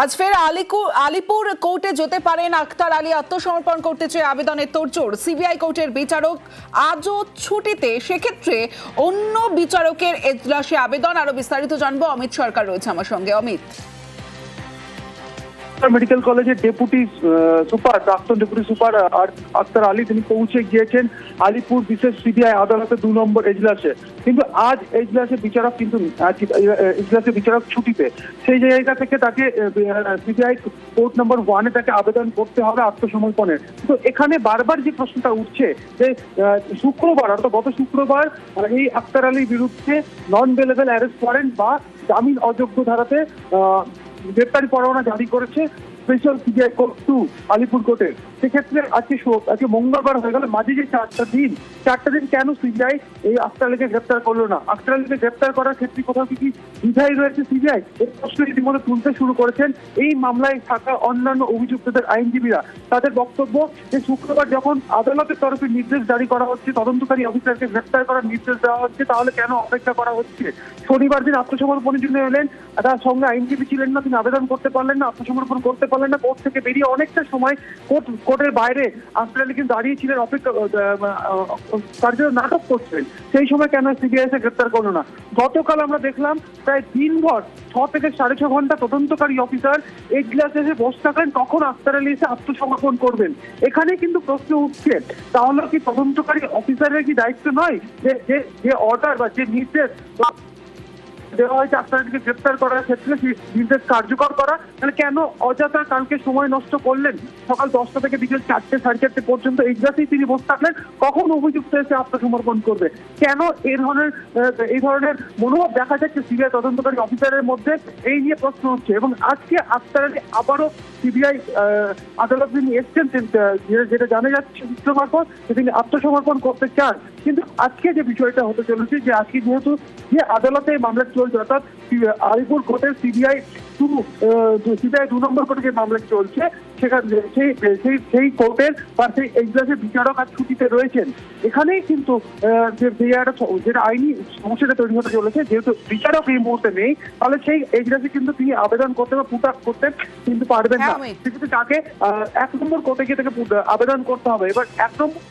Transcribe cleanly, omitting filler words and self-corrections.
আজ ফের আলিপুর কোর্টে যেতে পারেন আক্তার আলী। আত্মসমর্পণ করতে চেয়ে আবেদনের তোড়জোড়। সিবিআই কোর্টের বিচারক আজও ছুটিতে, সেক্ষেত্রে অন্য বিচারকের এজলাসে আবেদন। আরো বিস্তারিত জানবো, অমিত সরকার রয়েছে আমার সঙ্গে। অমিত, মেডিকেল কলেজের ডেপুটি সুপার, প্রাক্তন ডেপুটি সুপার আক্তার আলী তিনি পৌঁছে গিয়েছেন আলিপুর বিশেষ সিবিআই আদালতের 2 নম্বর এজলাসে। কিন্তু আজ এজলাসে বিচারক ছুটিতে, সেই জায়গা থেকে তাকে সিবিআই কোর্ট নম্বর 1-এ তাকে আবেদন করতে হবে আত্মসমর্পণের। তো এখানে বারবার যে প্রশ্নটা উঠছে যে শুক্রবার, অর্থাৎ গত শুক্রবার এই আক্তার আলীর বিরুদ্ধে নন বেলেবল অ্যারেস্ট ওয়ারেন্ট বা জামিন অযোগ্য ধারাতে গ্রেপ্তারি পরোয়ানা জারি করেছে স্পেশাল সিবিআই কোর্ট 2 আলিপুর কোর্টে। সেক্ষেত্রে আজকে মঙ্গলবার হয়ে গেল, মাঝে যে 4টা দিন কেন সিবিআই এই আক্তার আলীকে গ্রেপ্তার করলো না? আক্তার আলীকে গ্রেপ্তার করার ক্ষেত্রে কোথাও কি দ্বিধাই রয়েছে সিবিআই? এই প্রশ্ন ইতিমধ্যে তুলতে শুরু করেছেন এই মামলায় থাকা অন্যান্য অভিযুক্তদের আইনজীবীরা। তাদের বক্তব্য যে শুক্রবার যখন আদালতের তরফে নির্দেশ জারি করা হচ্ছে, তদন্তকারী অফিসারকে গ্রেপ্তার করার নির্দেশ দেওয়া হচ্ছে, তাহলে কেন অপেক্ষা করা হচ্ছে? শনিবার দিন আত্মসমর্পণের জন্য এলেন, তার সঙ্গে আইনজীবী ছিলেন না, তিনি আবেদন করতে পারলেন না, আত্মসমর্পণ করতে পারলেন না। কোর্ট থেকে বেরিয়ে অনেকটা সময় কোর্টের বাইরে আক্তার আলী কিন্তু দাঁড়িয়েছিলেন, অপেক্ষা কার্যত নাটক করছেন। সেই সময় কেন সিবিআই এসে গ্রেপ্তার করলো না? গতকাল আমরা দেখলাম প্রায় দিনভর 6 থেকে 6.5 ঘন্টা তদন্তকারী অফিসার এজলাসে এসে বসে থাকলেন, কখন আক্তার আলী এসে আত্মসমর্পণ করবেন। এখানে কিন্তু প্রশ্ন উঠছে, তাহলে কি তদন্তকারী অফিসারের কি দায়িত্ব নয় যে অর্ডার বা যে নির্দেশ দেওয়া হয়েছে আক্তার আলীকে গ্রেপ্তার করার ক্ষেত্রে নির্দেশ কার্যকর করা? তাহলে কেন অযথা কালকে সময় নষ্ট করলেন? সকাল 10টা থেকে বিকেল 4টে, 4:30 পর্যন্ত এজলাসেই তিনি বসে থাকলেন, কখন অভিযুক্ত এসে আত্মসমর্পণ করবে? কেন এই ধরনের মনোভাব দেখা যাচ্ছে সিবিআই তদন্তকারী অফিসারের মধ্যে? এই নিয়ে প্রশ্ন হচ্ছে। এবং আজকে আক্তার আলী আবারও সিবিআই আদালত তিনি এসছেন, যেটা জানা যাচ্ছে সূত্র মারফত, যে তিনি আত্মসমর্পণ করতে চান। কিন্তু আজকে যে বিষয়টা হতে চলেছে, যে আজকে যেহেতু যে আদালতে মামলা চলছে, অর্থাৎ আলিপুর কোর্টের সিবিআই 2 নম্বর কোর্টে যে মামলা চলছে, সেখানে সেই কোর্টের বা সেই এজলাসের বিচারক আর ছুটিতে রয়েছেন। এখানেই কিন্তু যেটা আইনি সমস্যাটা তৈরি হতে চলেছে, যেহেতু বিচারক এই মুহূর্তে নেই, তাহলে সেই এজলাসে কিন্তু তিনি আবেদন করতে বা পুট আপ করতে কিন্তু পারবেন না। সেক্ষেত্রে তাকে 1 নম্বর কোর্টে গিয়ে তাকে আবেদন করতে হবে। এবার 1 নম্বর